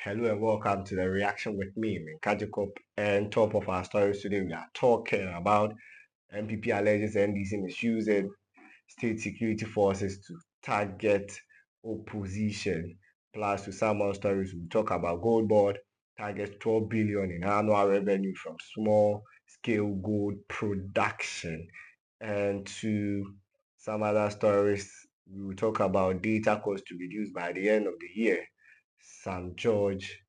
Hello and welcome to the reaction with me, Minkajikop. And top of our stories today, we are talking about NPP alleges NDC misusing state security forces to target opposition. Plus, to some more stories, we talk about GOLDBOD targets 12 billion in annual revenue from small scale gold production. And to some other stories, we will talk about data costs to be reduced by the end of the year. Sam George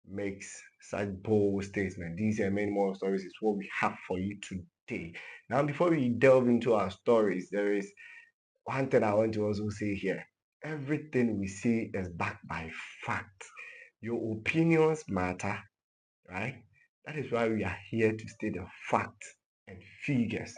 makes such bold statement. These and many more stories is what we have for you today. Now, before we delve into our stories, there is one thing I want to also say here. Everything we say is backed by facts. Your opinions matter, right? That is why we are here to state the facts and figures.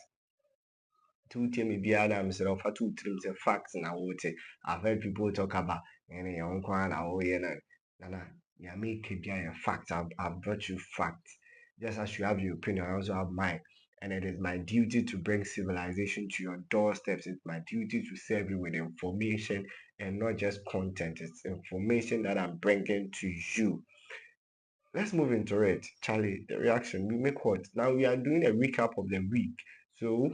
Two tell me behind myself for two trims and facts and I would say I've heard people talk about any young one or yeah, make it a fact. I've brought you facts. Just as you have your opinion, I also have mine. And it is my duty to bring civilization to your doorsteps. It's my duty to serve you with information and not just content. It's information that I'm bringing to you. Let's move into it. Charlie, the reaction. We make what? Now we are doing a recap of the week. So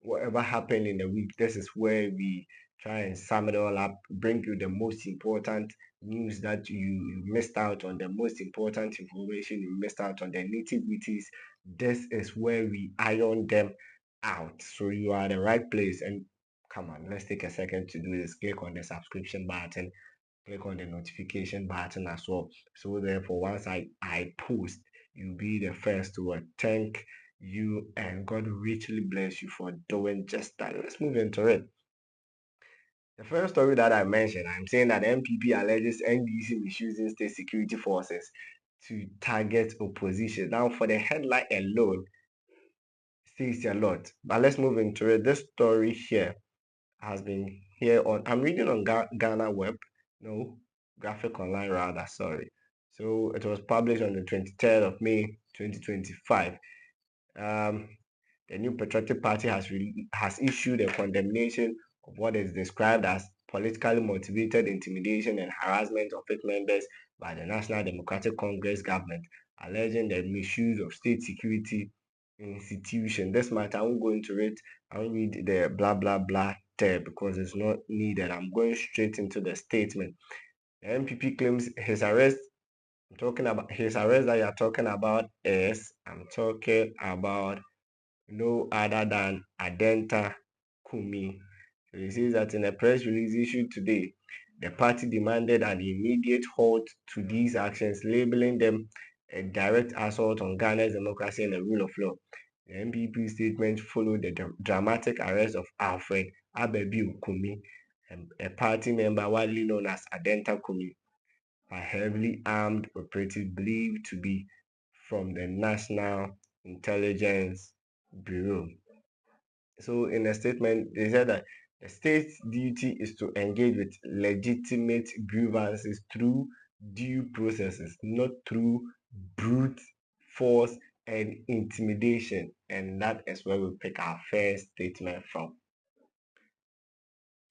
whatever happened in the week, this is where we try and sum it all up, bring you the most important news that you missed out on, the most important information you missed out on, the nitty-gritties. This is where we iron them out. So you are the right place. And come on, let's take a second to do this. Click on the subscription button, click on the notification button as well. So therefore, once I post, you'll be the first to thank you, and God richly bless you for doing just that. Let's move into it. The first story that I mentioned, I'm saying that NPP alleges NDC misusing state security forces to target opposition. Now, for the headline alone, says a lot. But let's move into it. This story here has been here on, I'm reading on Ghana Web, no, Graphic Online rather, sorry. So it was published on the 23rd of May 2025. Um, the new Patriotic Party has issued a condemnation of what is described as politically motivated intimidation and harassment of its members by the National Democratic Congress government, alleging the misuse of state security institution. This matter, I won't go into it. I won't read the blah blah blah there because it's not needed. I'm going straight into the statement. The NPP claims his arrest. I'm talking about his arrest that you're talking about is I'm talking about no other than Adenta Kumi. So he says that in a press release issued today, the party demanded an immediate halt to these actions, labeling them a direct assault on Ghana's democracy and the rule of law. The NPP statement followed the dramatic arrest of Alfred Abebi Kumi, a party member widely known as Adenta Kumi, by heavily armed operatives believed to be from the National Intelligence Bureau. So, in a statement, they said that the state's duty is to engage with legitimate grievances through due processes, not through brute force and intimidation. And that is where we pick our first statement from.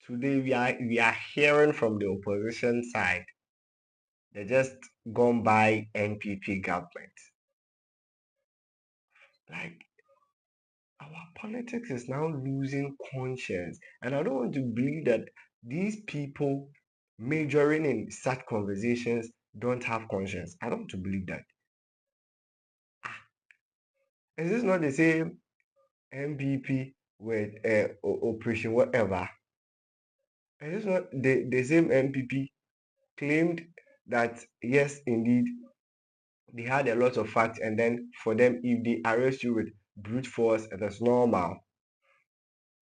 Today, we are hearing from the opposition side. They just gone by NPP government. Like, our politics is now losing conscience. And I don't want to believe that these people majoring in such conversations don't have conscience. I don't want to believe that. Ah, is this not the same MPP with Operation whatever? Is this not the same MPP claimed that, yes, indeed, they had a lot of facts, and then for them, if they arrest you with brute force, it is normal.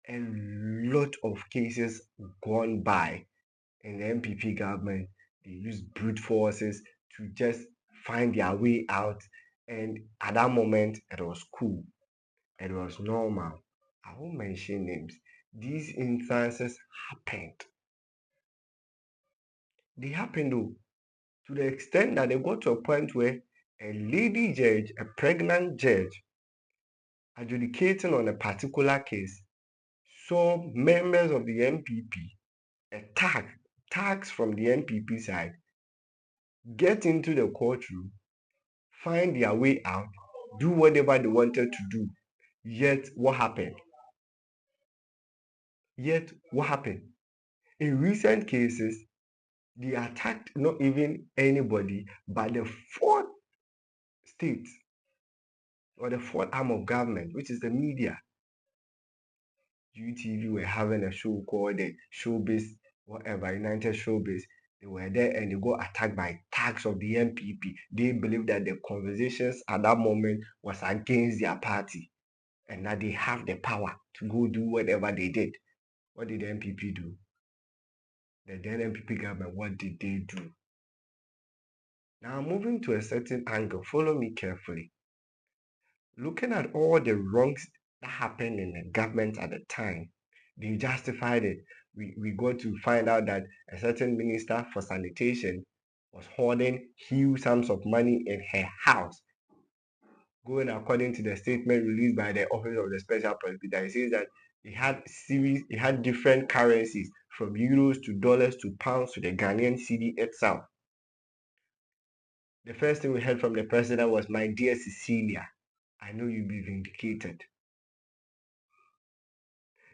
A lot of cases gone by in the NPP government. They used brute forces to just find their way out. And at that moment, it was cool. It was normal. I won't mention names. These instances happened. They happened though, to the extent that they got to a point where a lady judge, a pregnant judge, adjudicating on a particular case, saw members of the NPP attack tags from the NPP side get into the courtroom, find their way out, do whatever they wanted to do. Yet what happened? Yet what happened? In recent cases, they attacked not even anybody, but the fourth state or the fourth arm of government, which is the media. UTV were having a show called the Showbiz, whatever, United Showbiz. They were there and they got attacked by thugs of the NPP. They believed that the conversations at that moment was against their party and that they have the power to go do whatever they did. What did the NPP do? The then NPP government, what did they do? Now moving to a certain angle, follow me carefully. Looking at all the wrongs that happened in the government at the time, they justified it. We got to find out that a certain minister for sanitation was hoarding huge sums of money in her house. Going according to the statement released by the Office of the Special Prosecutor, it says that it had different currencies from euros to dollars to pounds to the Ghanaian cedi itself. The first thing we heard from the president was, "My dear Cecilia, I know you'll be vindicated."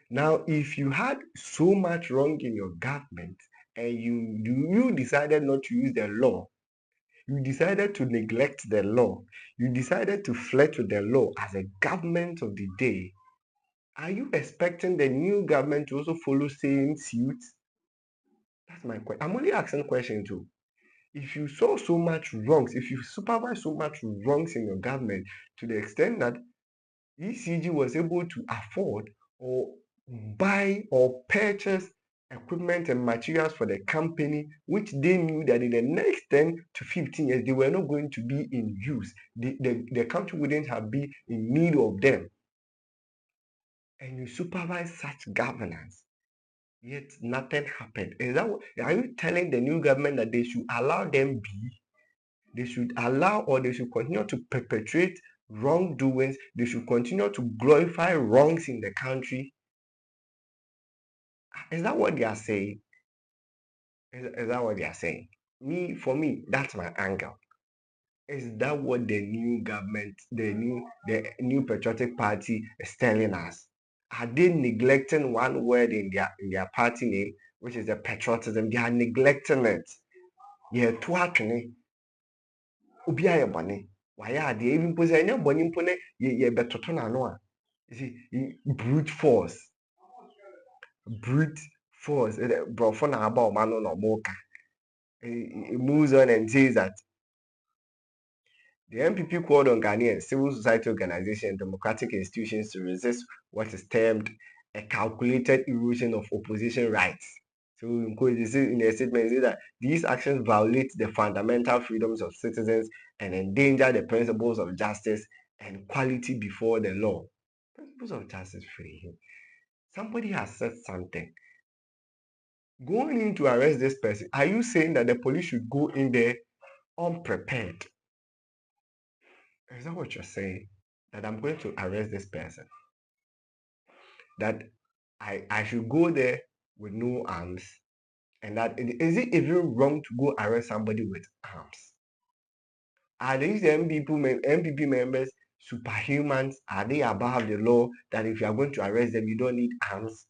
Now, if you had so much wrong in your government and you decided not to use the law, you decided to neglect the law, you decided to flirt with the law as a government of the day, are you expecting the new government to also follow same suit? That's my question. I'm only asking a question too. If you saw so much wrongs, if you supervise so much wrongs in your government to the extent that ECG was able to afford or buy or purchase equipment and materials for the company, which they knew that in the next 10 to 15 years, they were not going to be in use. The country wouldn't have been in need of them. And you supervise such governance, yet nothing happened. Are you telling the new government that they should allow them be? They should allow or they should continue to perpetrate wrongdoings. They should continue to glorify wrongs in the country. Is that what they are saying? Is that what they are saying? For me, that's my angle. Is that what the new government, the new patriotic party is telling us? Are they neglecting one word in their party name, which is the patriotism? They are neglecting it. Yeah, to happen. Obi ayɛ bɔne, wayɛ adeɛ, even mpo sɛ ɛnyɛ bɔne mpo ne yɛbɛtoto n'ano a, you see, brute force, borɔfo na aba ɔmo ano na ɔmo ka. It moves on and says that the NPP called on Ghanaian civil society organizations and democratic institutions to resist what is termed a calculated erosion of opposition rights. So in the statement, it says that these actions violate the fundamental freedoms of citizens and endanger the principles of justice and equality before the law. Principles of justice free. Somebody has said something. Going in to arrest this person, are you saying that the police should go in there unprepared? Is that what you're saying? That I'm going to arrest this person? That I should go there with no arms? And that is it even wrong to go arrest somebody with arms? Are these NPP members superhumans? Are they above the law that if you are going to arrest them, you don't need arms?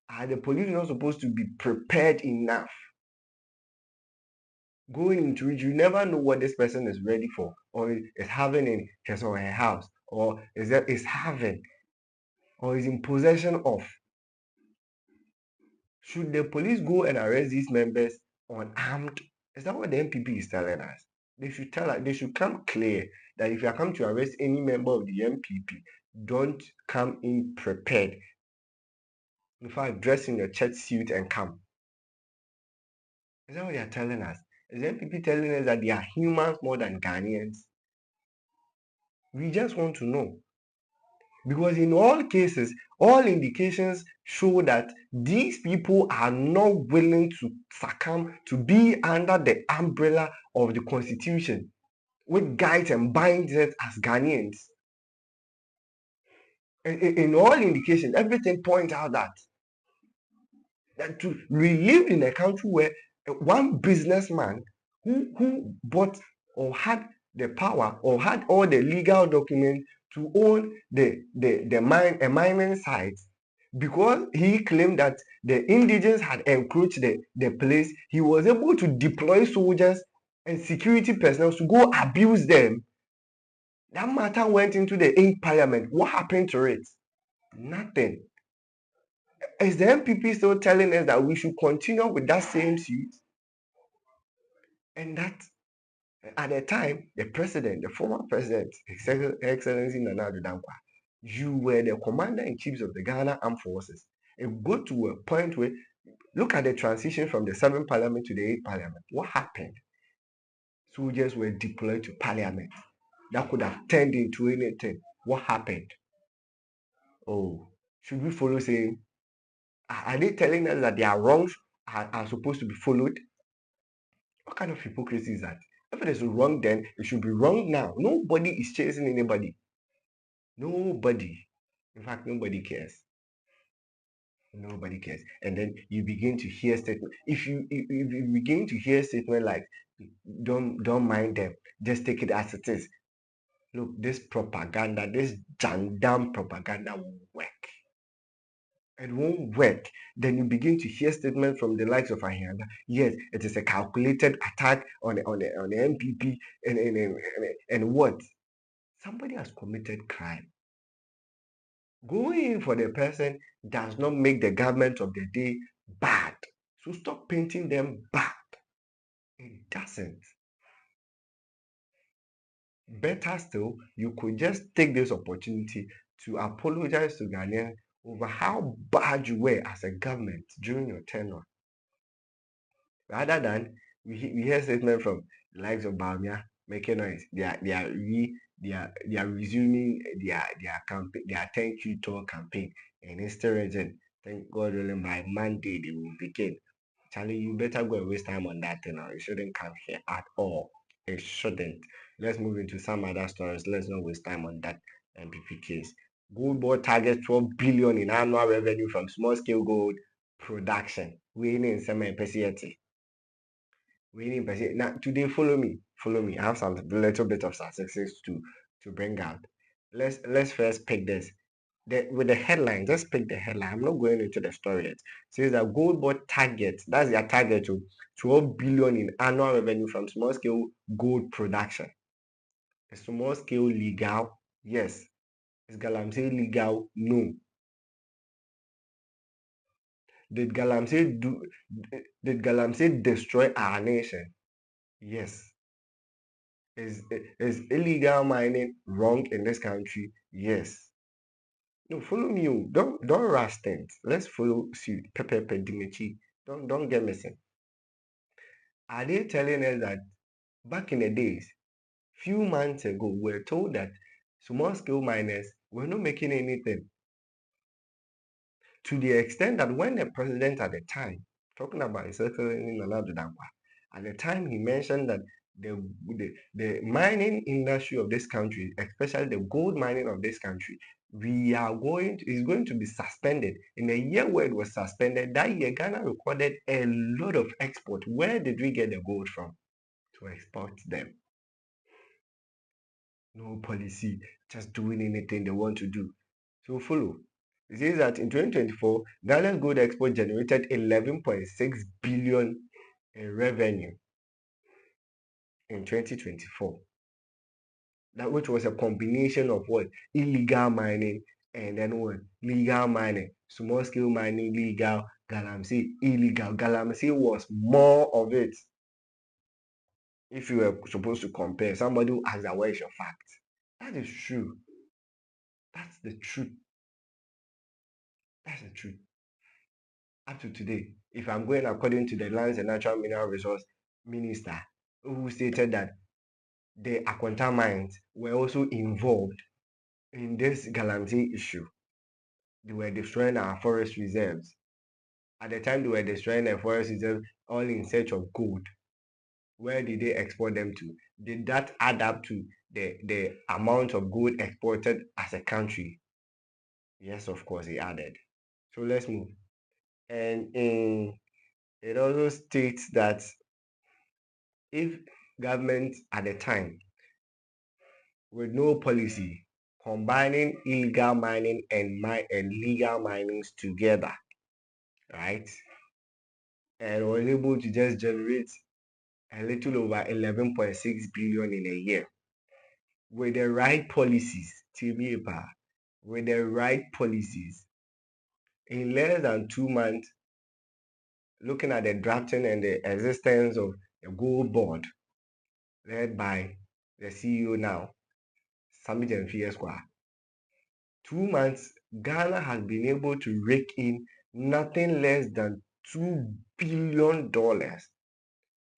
Are the police not supposed to be prepared enough? Going into it, you never know what this person is ready for or is having in his or her house or is having or is in possession of. Should the police go and arrest these members unarmed? Is that what the NPP is telling us? They should tell us, they should come clear that if you are coming to arrest any member of the NPP, don't come in prepared. In fact, dress in your church suit and come. Is that what they are telling us? Is the NPP telling us that they are humans more than Ghanaians? We just want to know. Because in all cases, all indications show that these people are not willing to succumb to be under the umbrella of the constitution, which guides and binds us as Ghanaians. In all indications, everything points out that we live in a country where one businessman Who bought or had the power or had all the legal documents to own a mining site? Because he claimed that the indigents had encroached the place, he was able to deploy soldiers and security personnel to go abuse them. That matter went into the 8th parliament. What happened to it? Nothing. Is the NPP still telling us that we should continue with that same suit? And that at the time, the president, the former president, His Excellency Nana Addo Dankwa, you were the commander-in-chief of the Ghana Armed Forces. It got to a point where, look at the transition from the 7th parliament to the 8th parliament. What happened? Soldiers were deployed to parliament. That could have turned into anything. What happened? Oh, should we follow saying, are they telling us that their wrongs are supposed to be followed? What kind of hypocrisy is that? If it is wrong then, it should be wrong now. Nobody is chasing anybody. Nobody. In fact, nobody cares. Nobody cares. And then you begin to hear statements. If you begin to hear statements like, don't mind them, just take it as it is. Look, this propaganda, this jandam propaganda won't work. It won't work. Then you begin to hear statements from the likes of Ahiyanda. Yes, it is a calculated attack on the NPP and what? Somebody has committed crime. Going in for the person does not make the government of the day bad. So stop painting them bad. It doesn't. Better still, you could just take this opportunity to apologize to Ghanaians over how bad you were as a government during your tenure. Rather than we hear statement from the likes of Bamia making noise, they are resuming their campaign, their thank you tour campaign in Eastern region. Thank God, really by Monday they will begin. Charlie, you better go and waste time on that thing, or you shouldn't come here at all. It shouldn't. Let's move into some other stories. Let's not waste time on that NPP case. GOLDBOD targets 12 billion in annual revenue from small scale gold production. We in some now today, follow me. I have some little bit of statistics to bring out. Let's first pick this. With the headline, just pick the headline. I'm not going into the story yet. It says that GOLDBOD target, that's their target to 12 billion in annual revenue from small scale gold production. A small scale legal? Yes. Is Galamsey legal? No. Did Galamsey destroy our nation? Yes. Is illegal mining wrong in this country? Yes. No, follow me. Don't rush things. Let's follow suit. Pepe Dimechi. Don't get missing. Are they telling us that back in the days, few months ago, we're told that small scale miners were not making anything, to the extent that when the president at the time, talking about His Excellency Nana Addo Dankwa, at the time he mentioned that the mining industry of this country, especially the gold mining of this country, is going to be suspended. In a year where it was suspended, that year Ghana recorded a lot of export. Where did we get the gold from to export them? No policy, just doing anything they want to do. So follow. It says that in 2024, Ghana's gold export generated 11.6 billion in revenue in 2024. That which was a combination of what? Illegal mining and then what? Legal mining. Small scale mining, legal. Galamsey, illegal. Galamsey was more of it. If you were supposed to compare, somebody who asks that, where is your fact? That is true. That's the truth. That's the truth. Up to today, if I'm going according to the Lands and Natural Mineral Resource Minister, who stated that the Akwanta mines were also involved in this Galamsey issue. They were destroying our forest reserves. At the time they were destroying the forest reserves, all in search of gold. Where did they export them to? Did that add up to the amount of gold exported as a country? Yes, of course, it added. So let's move. And it also states that if government at the time with no policy combining illegal mining and legal minings together, right? And was able to just generate a little over 11.6 billion in a year with the right policies, TBA, with the right policies. In less than 2 months, looking at the drafting and the existence of a gold board led by the CEO now, Sami Jamfi Square. 2 months, Ghana has been able to rake in nothing less than $2 billion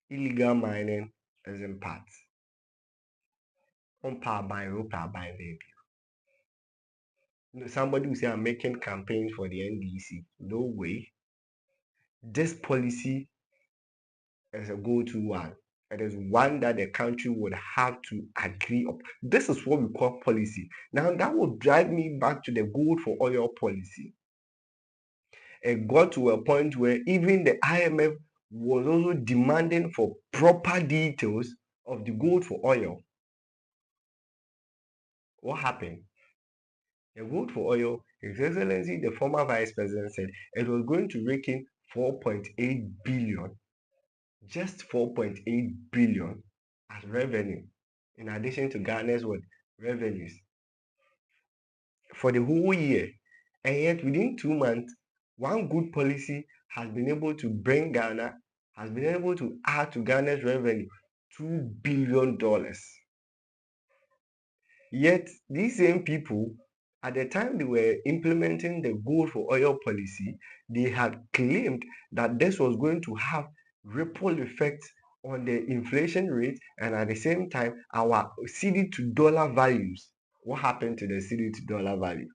illegal mining as in parts. On power by rope, power by baby. Somebody will say I'm making campaigns for the NDC. No way. This policy is a go-to one. It is one that the country would have to agree on. This is what we call policy. Now that will drive me back to the gold for oil policy. It got to a point where even the IMF was also demanding for proper details of the gold for oil. What happened? The gold for oil, His Excellency, the former Vice President, said it was going to rake in 4.8 billion, just 4.8 billion as revenue, in addition to Ghana's what revenues for the whole year. And yet within 2 months, one good policy has been able to bring Ghana, has been able to add to Ghana's revenue $2 billion. Yet these same people, at the time they were implementing the gold for oil policy, they had claimed that this was going to have ripple effects on the inflation rate and at the same time our cedi to dollar values. What happened to the cedi to dollar value?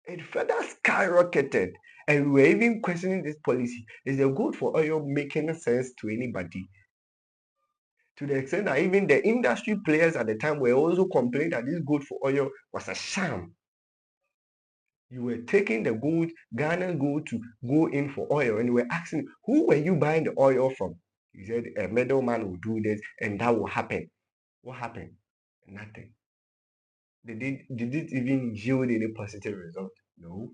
It further skyrocketed, and we were even questioning this policy. Is the gold for oil making sense to anybody? To the extent that even the industry players at the time were also complaining that this gold for oil was a sham. You were taking the gold, Ghana gold, to go in for oil, and you were asking, who were you buying the oil from? You said a middleman will do this, and that will happen. What happened? Nothing. Did it even yield any positive result? No.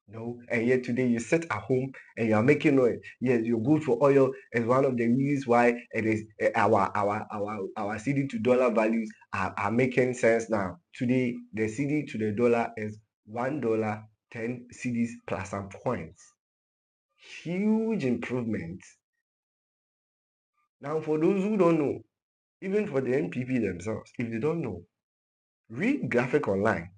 No, and yet today you sit at home and you are making noise. Yes, your good for oil is one of the reasons why it is our cedi to dollar values are making sense now. Today, the cedi to the dollar is $1, 10 cedis plus some points. Huge improvement. Now, for those who don't know, even for the NPP themselves, if they don't know, read graphic online.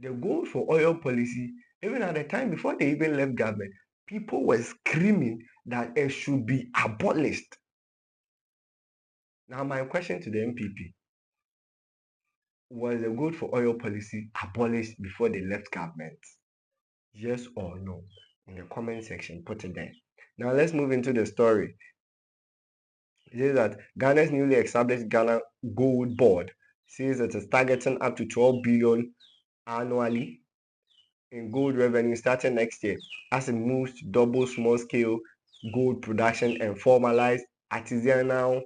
The gold for oil policy, even at the time before they even left government, people were screaming that it should be abolished. Now, my question to the NPP, was the gold for oil policy abolished before they left government? Yes or no? In the comment section, put it there. Now, let's move into the story. It says that Ghana's newly established Ghana Gold Board says it is targeting up to 12 billion annually in gold revenue starting next year as it moves to double small-scale gold production and formalize artisanal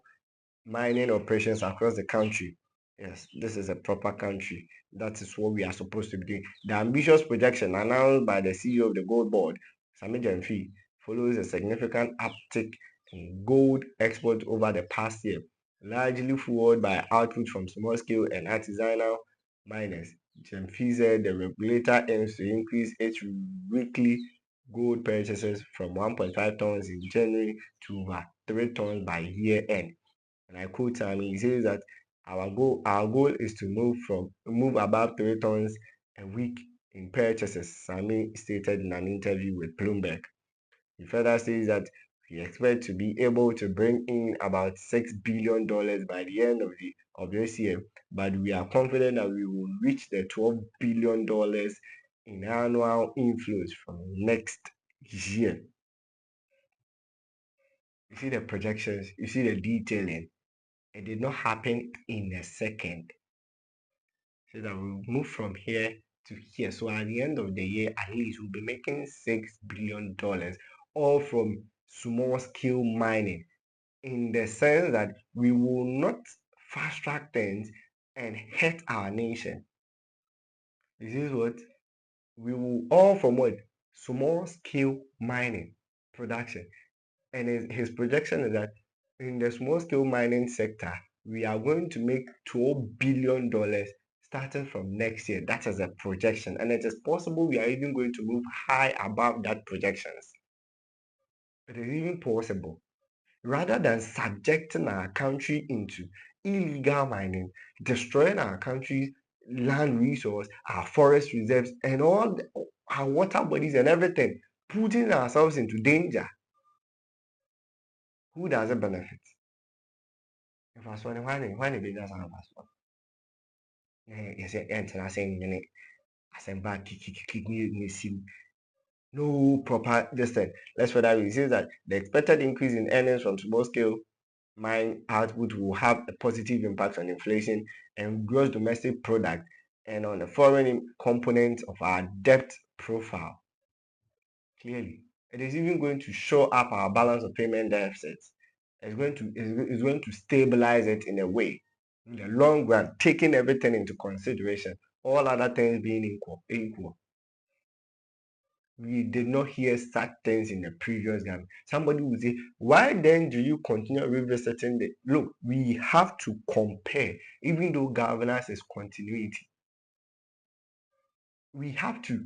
mining operations across the country. Yes, this is a proper country. That is what we are supposed to be doing. The ambitious projection announced by the CEO of the Gold Board, Sami Jamfi, follows a significant uptick in gold exports over the past year, largely fueled by output from small-scale and artisanal miners. Jamfi said the regulator aims to increase its weekly gold purchases from 1.5 tons in January to over 3 tons by year end. And I quote him, he says that our goal is to move above 3 tons a week in purchases, Sami stated in an interview with Bloomberg. He further says that we expect to be able to bring in about $6 billion by the end of this year, but we are confident that we will reach the $12 billion in annual inflows from next year. You see the projections, you see the detailing. It did not happen in a second. So that we move from here to here. So at the end of the year, at least we'll be making $6 billion, all from small scale mining, in the sense that we will not fast track things and hurt our nation. This is what we will all from what? Small scale mining production. And his projection is that in the small scale mining sector, we are going to make $12 billion starting from next year. That is a projection. And it is possible we are even going to move high above that projections. It is even possible. Rather than subjecting our country into illegal mining, destroying our country's land resource, our forest reserves, and all our water bodies and everything, putting ourselves into danger, who does it benefit? If I saw when the business and passport, yes, enter saying many asemba kick no proper this thing. Let's further read. It says that the expected increase in earnings from small scale mine output will have a positive impact on inflation and gross domestic product and on the foreign component of our debt profile. Clearly, it is even going to show up our balance of payment deficits. It's going to stabilize it in a way. In the long run, taking everything into consideration, all other things being equal. We did not hear such things in the previous government. Somebody would say, why then do you continue revisiting the look? We have to compare, even though governance is continuity. We have to.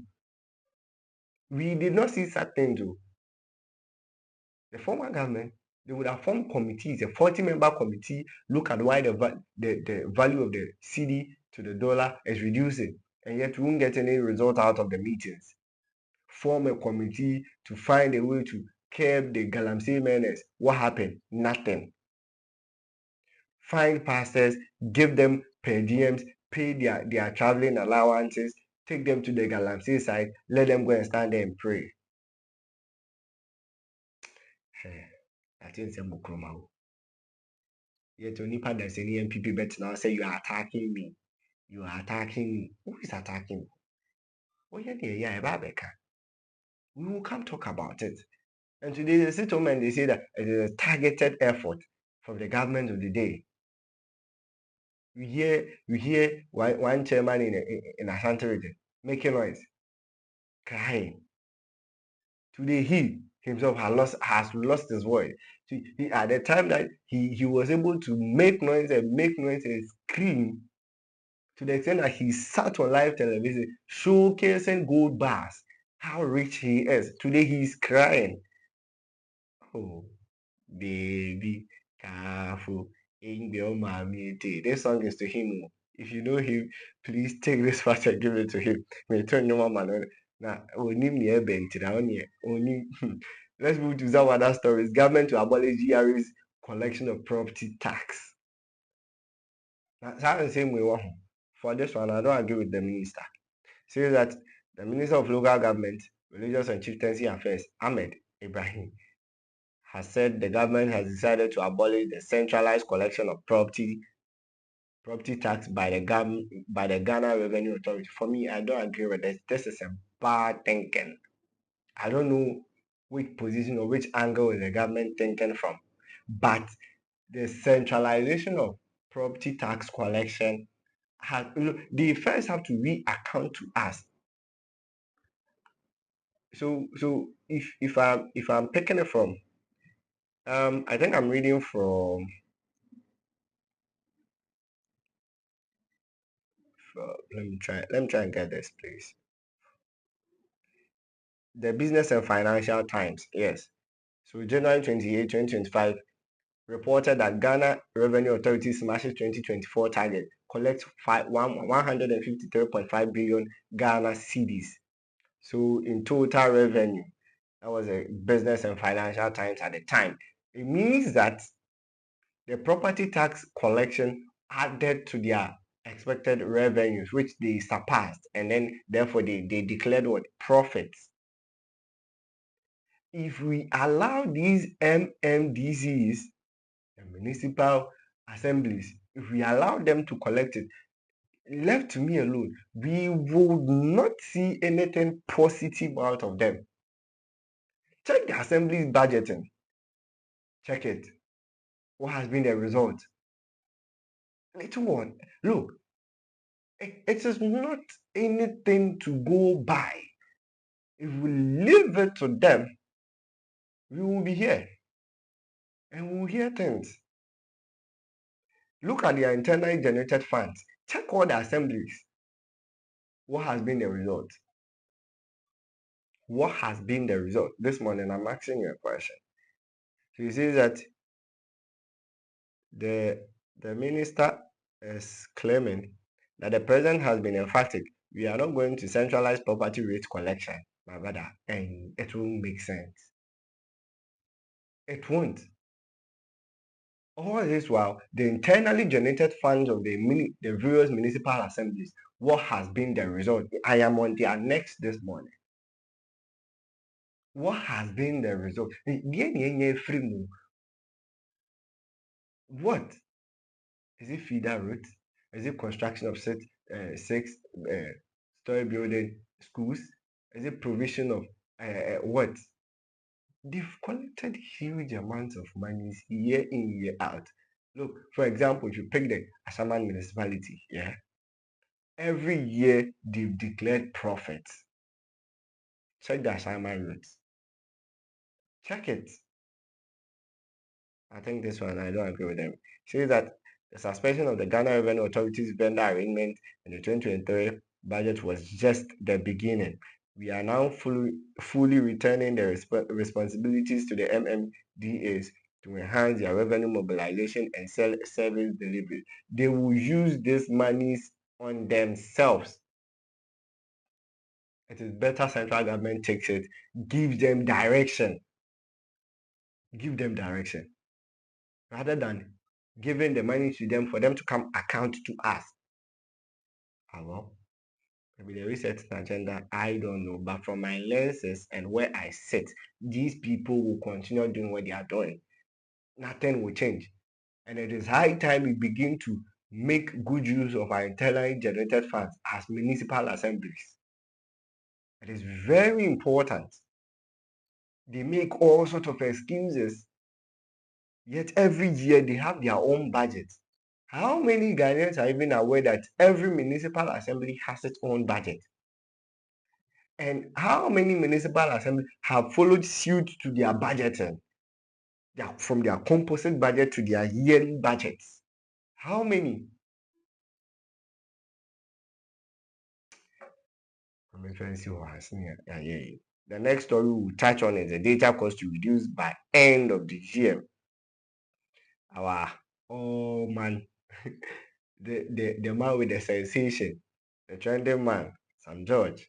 We did not see such things though. The former government, they would have formed committees, a 40-member committee, look at why the value of the CD to the dollar is reducing, and yet we won't get any result out of the meetings. Form a committee to find a way to curb the galamsey menace. What happened? Nothing. Find pastors, give them per diems, pay their traveling allowances, take them to the galamsey side, let them go and stand there and pray. I think it's a mukroma. Yet onipa that's any NPP bet now say you are attacking me. You are attacking me. Who is attacking me? Oh yeah, we will come talk about it. And today the settlement, they say that it is a targeted effort from the government of the day. We hear one chairman in Ashanti region making noise, crying. Today he himself has lost his voice. At the time that he was able to make noise and scream, to the extent that he sat on live television showcasing gold bars, how rich he is. Today he's crying. Oh, baby, careful. This song is to him. If you know him, please take this part and give it to him. Now, let's move to some other stories. Government to abolish GRA's collection of property tax. Now, the same way, for this one, I don't agree with the minister. Says that the Minister of Local Government, Religious and Chieftaincy Affairs, Ahmed Ibrahim, has said the government has decided to abolish the centralized collection of property tax by the Ghana Revenue Authority. For me, I don't agree with this. This is a bad thinking. I don't know which position or which angle is the government thinking from, but the centralization of property tax collection has, they first have to reaccount to us. So if I'm picking it from, I think I'm reading from let me try and get this, please. The Business and Financial Times, yes. So January 28, 2025 reported that Ghana Revenue Authority smashes 2024 target, collects 153.5 billion Ghana cedis. So in total revenue, that was a Business and Financial Times at the time. It means that the property tax collection added to their expected revenues, which they surpassed, and then therefore they declared what? Profits. If we allow these MMDCs, the municipal assemblies, if we allow them to collect it, left to me alone, we would not see anything positive out of them. Check the assembly's budgeting. Check it. What has been the result? Little one. Look, it is not anything to go by. If we leave it to them, we will be here and we will hear things. Look at their internally generated funds. Check all the assemblies. What has been the result? What has been the result? This morning, I'm asking you a question. So you see that the minister is claiming that the president has been emphatic. We are not going to centralize property rate collection, my brother, and it won't make sense. It won't. All this while, the internally generated funds of the various municipal assemblies, what has been the result? I am on their next this morning. What has been the result? What? Is it feeder route? Is it construction of six story building schools? Is it provision of what? They've collected huge amounts of money year in, year out. Look, for example, if you pick the Asaman municipality, yeah, every year they've declared profits. Check the Asaman routes. Check it. I think this one, I don't agree with them. Says that the suspension of the Ghana Revenue Authority's vendor arrangement in the 2023 budget was just the beginning. We are now fully returning the responsibilities to the MMDAs to enhance their revenue mobilization and service delivery. They will use these monies on themselves. It is better central government takes it, give them direction. Give them direction rather than giving the money to them for them to come account to us. Well, maybe the reset agenda, I don't know. But from my lenses and where I sit, these people will continue doing what they are doing. Nothing will change. And it is high time we begin to make good use of our internally generated funds as municipal assemblies. It is very important. They make all sorts of excuses, yet every year they have their own budget. How many Ghanaians are even aware that every municipal assembly has its own budget? And how many municipal assemblies have followed suit to their budgeting? From their composite budget to their yearly budgets. How many? The next story we'll touch on is the data cost to reduce by end of the year. Oh man, the man with the sensation, the trending man, Sam George.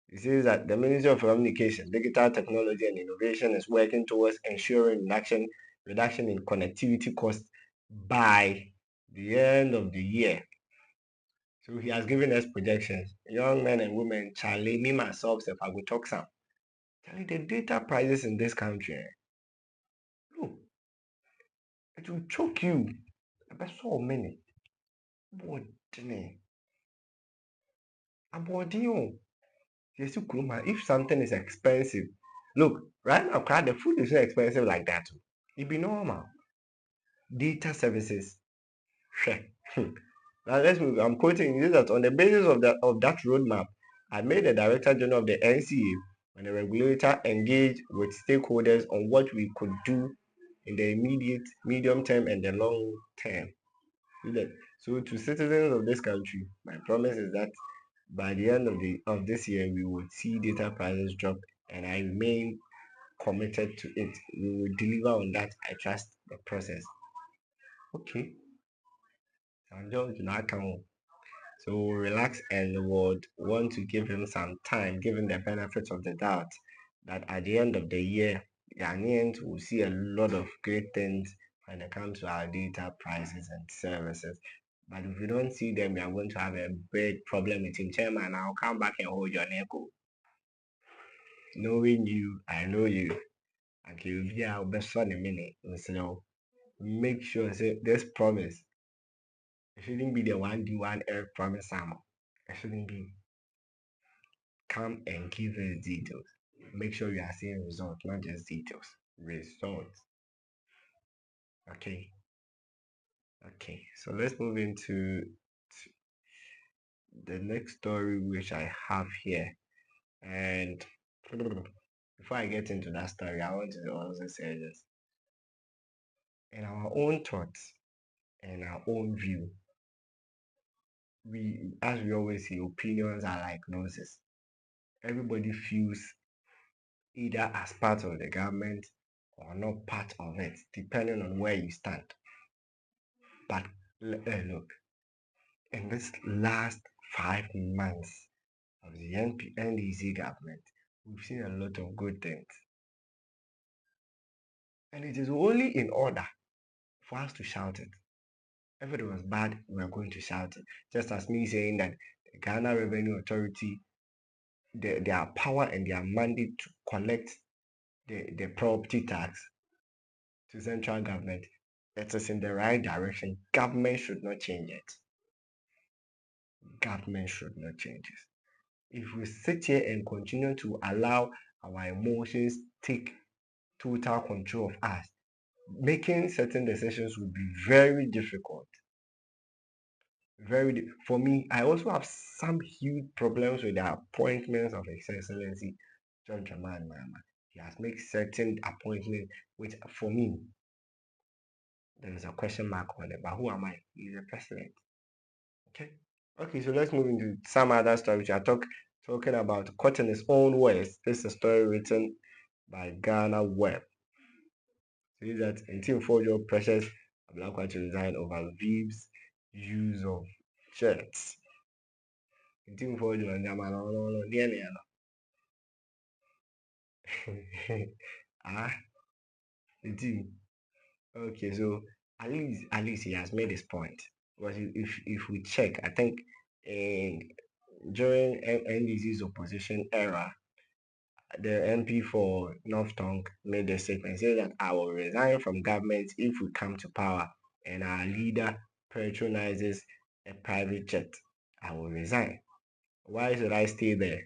He says that the Ministry of Communication, Digital Technology and Innovation is working towards ensuring reduction in connectivity costs by the end of the year. So he has given us projections. Young men and women, Charlie, me myself, if I will talk some. Charlie, the data prices in this country, look, it will choke you. I so many. But if something is expensive, look, right now, the food is not expensive like that. It be normal. Data services. Now let's move. I'm quoting this that on the basis of that roadmap, I made the Director General of the NCA and the regulator engage with stakeholders on what we could do in the immediate, medium term, and the long term. So to citizens of this country, my promise is that by the end of this year, we will see data prices drop, and I remain committed to it. We will deliver on that. I trust the process. Okay. So relax and would want to give him some time, given the benefits of the doubt, that at the end of the year, Ghanaians will see a lot of great things when it comes to our data prices and services. But if we don't see them, we are going to have a big problem with him. Chairman, I'll come back and hold your neck. Knowing you, I know you. And you'll be our best one in a minute. So make sure say this promise. It shouldn't be the one do one air promise. It shouldn't be. Come and give us details. Make sure you are seeing results, not just details. Results. Okay, okay. So let's move into the next story which I have here. And before I get into that story, I want to also say this. In our own thoughts and our own view, as we always say, opinions are like noses. Everybody feels either as part of the government or not part of it, depending on where you stand. But look, in this last 5 months of the NDC government, we've seen a lot of good things. And it is only in order for us to shout it. If it was bad, we are going to shout it. Just as me saying that the Ghana Revenue Authority, their power and their mandate to collect the property tax to central government, it is in the right direction. Government should not change it. Government should not change it. If we sit here and continue to allow our emotions take total control of us, making certain decisions will be very difficult. For me, I also have some huge problems with the appointments of His Excellency John Dramani Mahama. He has made certain appointments which, for me, there is a question mark on it. But who am I? He's the president. Okay. Okay. So let's move into some other story which are talking about caught in his own words. This is a story written by Ghana Web. Says that until Fojo pressures Ablakwa to resign over Veeb's use of jets. Until Fojo and Yaman, ah, the team. Okay, so at least he has made his point. Because if we check, I think in during NDC's opposition era, the MP for North Tonk made a statement saying that I will resign from government if we come to power and our leader patronizes a private jet. I will resign. Why should I stay there?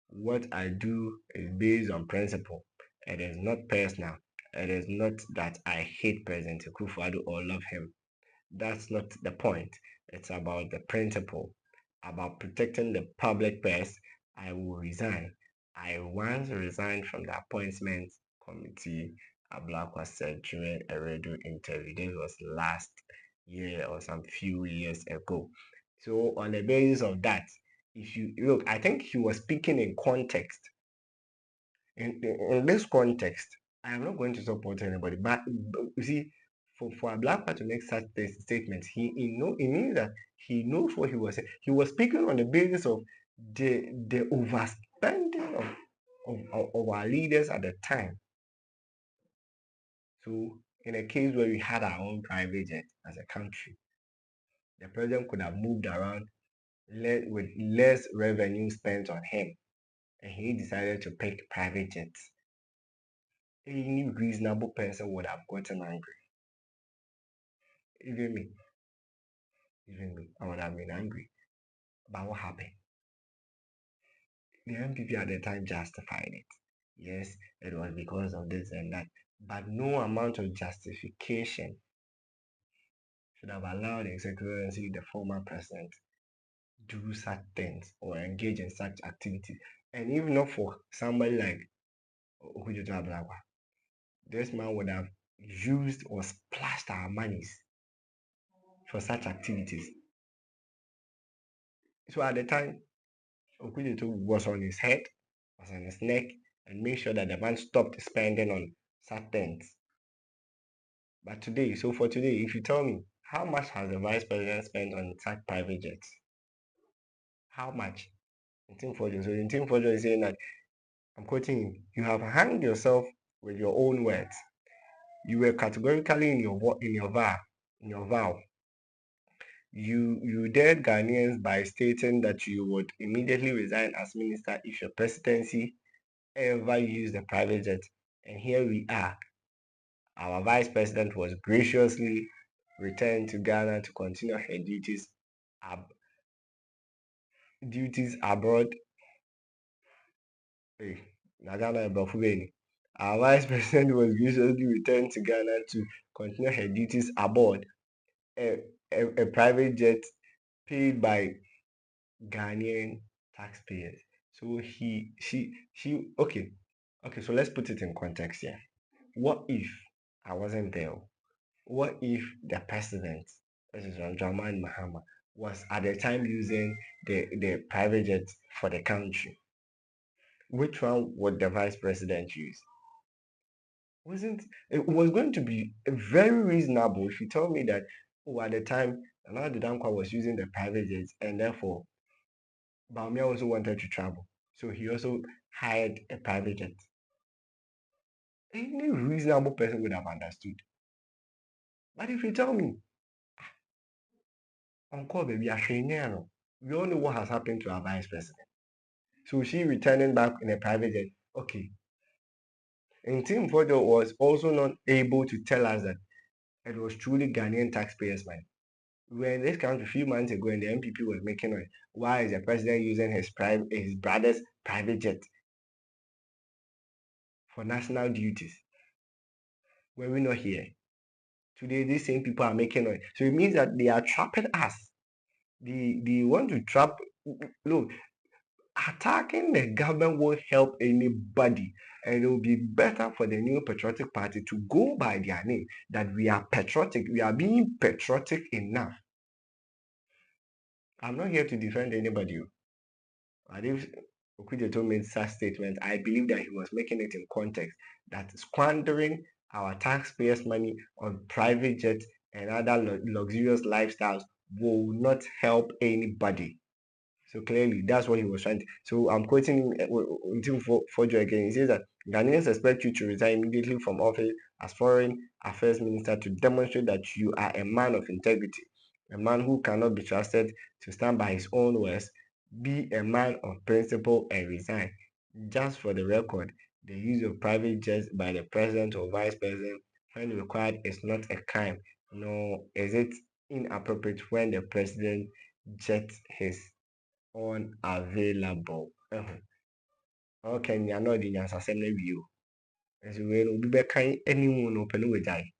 What I do is based on principle. It is not personal. It is not that I hate President Akufo-Addo or love him. That's not the point. It's about the principle, about protecting the public purse. I will resign. I once resigned from the appointment committee, Ablakwa said during a radio interview. This was last year or some few years ago. So on the basis of that, if you look, I think he was speaking in context. In this context, I am not going to support anybody, but you see, for a black man to make such statements, he means that he knows what he was saying. He was speaking on the basis of the overspending of our leaders at the time. So in a case where we had our own private jet as a country, the president could have moved around with less revenue spent on him, and he decided to pick private jets. Any reasonable person would have gotten angry. Even me, I would have been angry. But what happened? The NPP at the time justified it. Yes, it was because of this and that. But no amount of justification should have allowed His Excellency, the former president, do such things or engage in such activities. And even not for somebody like Okujoto Ablakwa, this man would have used or splashed our monies for such activities. So at the time, Okujoto was on his head, was on his neck, and made sure that the man stopped spending on such things. But today, so for today, if you tell me how much has the vice president spent on such private jets? How much? In Team Forjo. So in Team Forjo is saying that, I'm quoting him, you have hanged yourself with your own words. You were categorically in your vow. You dared Ghanaians by stating that you would immediately resign as minister if your presidency ever used a private jet. And here we are. Our vice president was graciously returned to Ghana to continue her duties abroad. Hey, na Ghana Ebofubeni. Our vice president was recently returned to Ghana to continue her duties aboard a, a private jet paid by Ghanaian taxpayers. So okay, so let's put it in context here. What if I wasn't there? What if the president, this is John Dramani Mahama, was at the time using the private jet for the country? Which one would the vice president use? Wasn't it was going to be very reasonable if you tell me that, oh, at the time Nana Dankwa was using the private jets and therefore Bawumia also wanted to travel. So he also hired a private jet. Any reasonable person would have understood. But if you tell me, Uncle baby, we all know what has happened to our vice president. So she returning back in a private jet. Okay. And Tim Fojo was also not able to tell us that it was truly Ghanaian taxpayers' money. We were in this country a few months ago and the NPP was making noise. Why is the president using his brother's private jet for national duties? Were we not here? Today, these same people are making noise. So it means that they are trapping us. They want to trap. Look, attacking the government won't help anybody. And it will be better for the new patriotic party to go by their name, that we are patriotic. We are being patriotic enough. I'm not here to defend anybody. And if Okujeto made such statement, I believe that he was making it in context that squandering our taxpayers' money on private jets and other luxurious lifestyles will not help anybody. So clearly, that's what he was trying to. So I'm quoting Tim Fojo again. He says that Ghanaians expect you to resign immediately from office as Foreign Affairs Minister to demonstrate that you are a man of integrity, a man who cannot be trusted to stand by his own words, be a man of principle and resign. Just for the record, the use of private jets by the president or vice president when required is not a crime, nor is it inappropriate when the president jets his unavailable. Okay, you're not the answer, same view. As you will be back anyone open with die.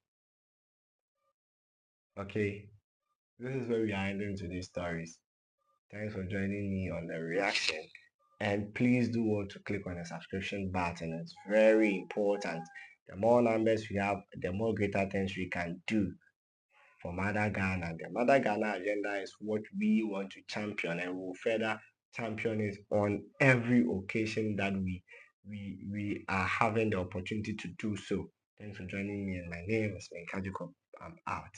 Okay, this is where we are ending today's stories. Thanks for joining me on the reaction. And please do want to click on the subscription button. It's very important. The more numbers we have, the more greater things we can do for Mother Ghana. The Mother Ghana agenda is what we want to champion, and we'll further champion it on every occasion that we are having the opportunity to do so. Thanks for joining me, and my name is Jacob. I'm out.